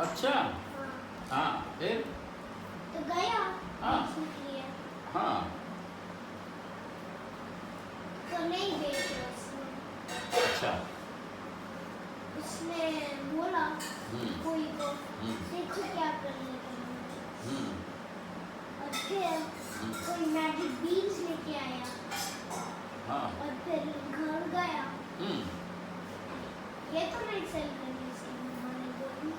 अच्छा। हाँ। हाँ फिर। तो गया हाँ। बेचने के लिए, हाँ। तो नहीं बेचा उसने। अच्छा। उसने बोला कोई को, हम्म। देखो क्या करने का है। हम्म। और फिर कोई मैजिक बीन्स लेके आया हाँ। और फिर घर गया। हम्म। ये तो नहीं सेल करनी, इसकी मम्मा ने बोली।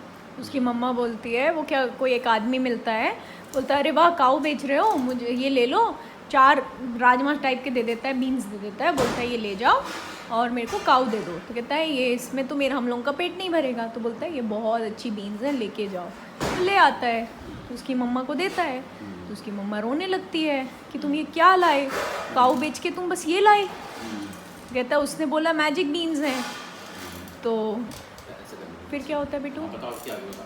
उसकी मम्मा बोलती है, वो क्या कोई एक आदमी मिलता है, बोलता है अरे वाह काऊ बेच रहे हो, मुझे ये ले लो। 4 राजमा टाइप के दे देता है, बीन्स दे देता है, बोलता है ये ले जाओ और मेरे को काऊ दे दो। तो कहता है ये इसमें तो मेरा हम लोगों का पेट नहीं भरेगा। तो बोलता है ये बहुत अच्छी बीन्स है, लेके जाओ। तो ले आता है, तो उसकी मम्मा को देता है। तो उसकी मम्मा रोने लगती है कि तुम ये क्या लाए, काऊ बेच के तुम बस ये लाए। कहता है उसने बोला मैजिक बीन्स हैं। तो फिर क्या होता है बेटू? बताओ क्या होगा।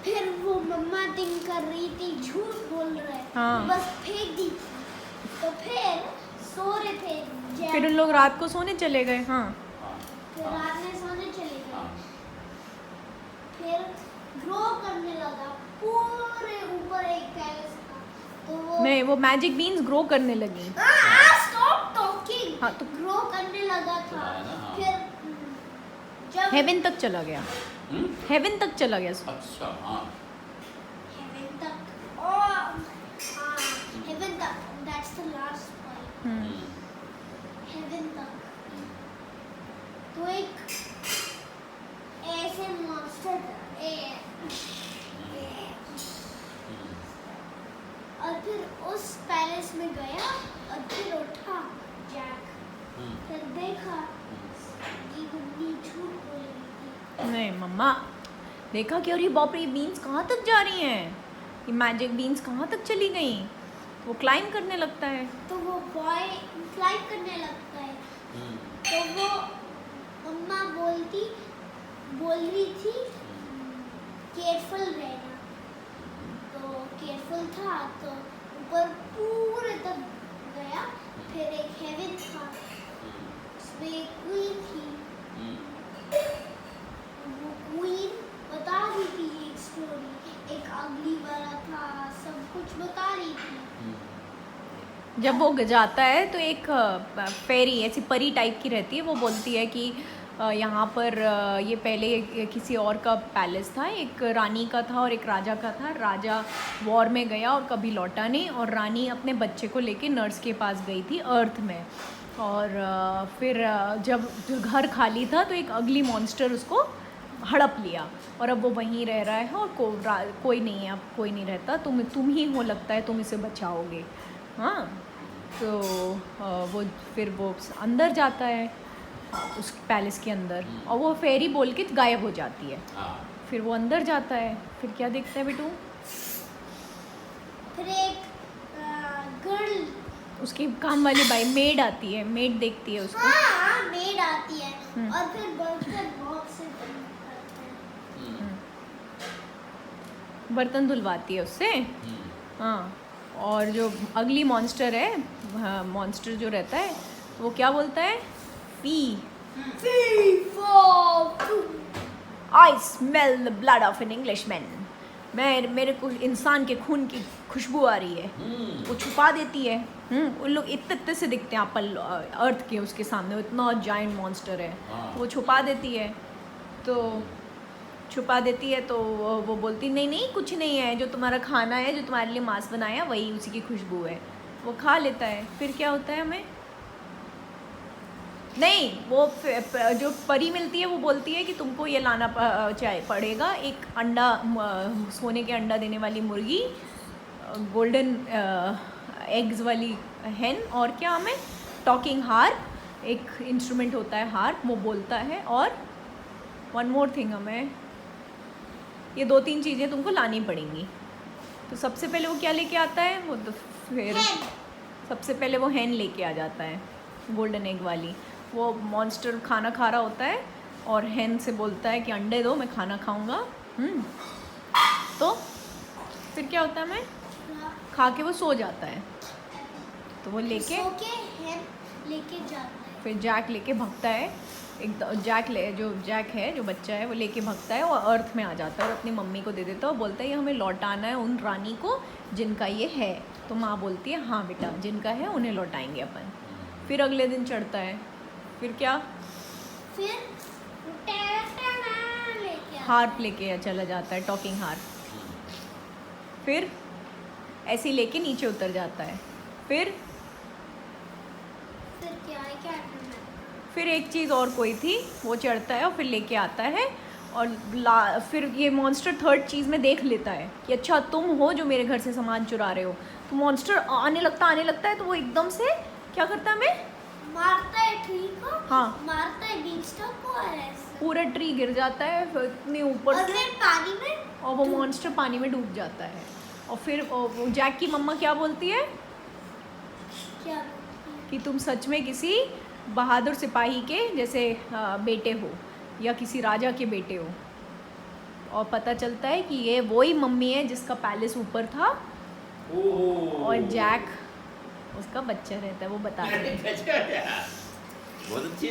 फिर वो मम्मा थिंक कर रही थी झूठ बोल रहे हैं, हाँ। बस फेंक दी। तो फिर सो रहे थे जैक, फिर उन लोग रात को सोने चले गए। हाँ। फिर रात में सोने चले गए। हाँ। फिर ग्रो करने लगा पूरे ऊपर एक पैलेस था। तो वो नहीं, वो मैजिक बीन्स ग्रो करने लगी। Stop talking. हाँ, तो ग्रो करने लगा था। बताया ना, हाँ। फिर जब हेवन तक चला गया, हेवन तक चला गया। अच्छा। हाँ। हेवन तक, हाँ हेवन तक, that's the last point. Hmm. Heaven तक तो एक ऐसे मॉन्स्टर था, और फिर उस पैलेस में गया और फिर उठा जैक। फिर देखा ये गुड्डी झूठ बोल रही थी। नहीं मम्मा, देखा कि अरे बाप रे, ये बीन्स कहाँ तक जा रही हैं, ये मैजिक बीन्स कहाँ तक चली गई। वो क्लाइंब करने लगता है। तो वो बॉय फ्लाइट करने लगता है। तो वो मम्मा बोल रही थी केयरफुल रहना। तो केयरफुल था, तो ऊपर पूरे तक गया। फिर एक हेवन था, उसमें एक क्वीन थी। वो क्वीन बता रही थी एक स्टोरी, एक अगली वाला था, सब कुछ बता रही थी। जब वो जाता है तो एक फेरी ऐसी परी टाइप की रहती है, वो बोलती है कि यहाँ पर ये पहले किसी और का पैलेस था, एक रानी का था और एक राजा का था। राजा वॉर में गया और कभी लौटा नहीं, और रानी अपने बच्चे को लेके नर्स के पास गई थी अर्थ में। और फिर जब घर खाली था तो एक अगली मॉन्स्टर उसको हड़प लिया, और अब वो वहीं रह रहा है, और कोई नहीं है, अब कोई नहीं रहता। तुम ही हो, लगता है तुम इसे बचाओगे। हाँ। तो वो फिर वो अंदर जाता है उस पैलेस के अंदर, और वो फेरी बोल के गायब हो जाती है। फिर वो अंदर जाता है, फिर क्या देखता है बेटू? फिर एक गर्ल, उसकी काम वाली बाई मेड आती है, मेड देखती है उसको। हाँ मेड आती है, और फिर बर्तन बॉक्स से बंद करते हैं। बर्तन धुलवाती है उससे। हाँ। और जो अगली मॉन्स्टर है, मॉन्स्टर जो रहता है, वो क्या बोलता है? Fee I smell the blood of an Englishman. मेरे को इंसान के खून की खुशबू आ रही है। वो छुपा देती है। उन लोग इतने से दिखते हैं एप्पल अर्थ के उसके सामने, वो इतना जायंट मॉन्स्टर है। वो छुपा देती है, तो वो बोलती नहीं नहीं कुछ नहीं है, जो तुम्हारा खाना है, जो तुम्हारे लिए मांस बनाया वही, उसी की खुशबू है। वो खा लेता है। फिर क्या होता है हमें? नहीं, वो जो परी मिलती है वो बोलती है कि तुमको ये लाना पड़ेगा, एक अंडा, सोने के अंडा देने वाली मुर्गी, गोल्डन एग्स वाली हैन, और क्या हमें टॉकिंग हार्प, एक इंस्ट्रूमेंट होता है हार्प, वो बोलता है, और वन मोर थिंग, हमें ये 2-3 चीज़ें तुमको लानी पड़ेंगी। तो सबसे पहले वो क्या लेके आता है? वो तो फिर सबसे पहले वो हैन लेके आ जाता है, गोल्डन एग वाली। वो मॉन्स्टर खाना खा रहा होता है और हैन से बोलता है कि अंडे दो, मैं खाना खाऊंगा। तो फिर क्या होता है? मैं खा के वो सो जाता है। तो वो लेके सो के हेम लेके जाता है। फिर जैक लेके भागता है जो जैक है जो बच्चा है वो लेके भागता है और अर्थ में आ जाता है और अपनी मम्मी को दे देता है और बोलता है ये हमें लौटाना है उन रानी को जिनका ये है। तो माँ बोलती है हाँ बेटा जिनका है उन्हें लौटाएंगे अपन। फिर अगले दिन चढ़ता है, फिर क्या, फिर लेके हार्प लेके चला जाता है, टॉकिंग हार्प। फिर ऐसे ही लेके नीचे उतर जाता है। फिर क्या है, क्या करना है? फिर एक चीज़ और कोई थी वो चढ़ता है और फिर लेके आता है और फिर ये मॉन्स्टर थर्ड चीज़ में देख लेता है कि अच्छा तुम हो जो मेरे घर से सामान चुरा रहे हो। तो मॉन्स्टर आने लगता है तो वो एकदम से क्या करता है, हमें मारता है ट्री को। हाँ। मारता है बीच को और ऐसे पूरा ट्री गिर जाता है फिर इतनी ऊपर और से फिर पानी में और वो मॉन्स्टर पानी में डूब जाता है। और फिर वो जैक की मम्मा क्या बोलती है क्या कि तुम सच में किसी बहादुर सिपाही के जैसे बेटे हो या किसी राजा के बेटे हो। और पता चलता है कि ये वही मम्मी है जिसका पैलेस ऊपर था और जैक उसका बच्चा रहता है, वो बता रहे हैं। बहुत अच्छी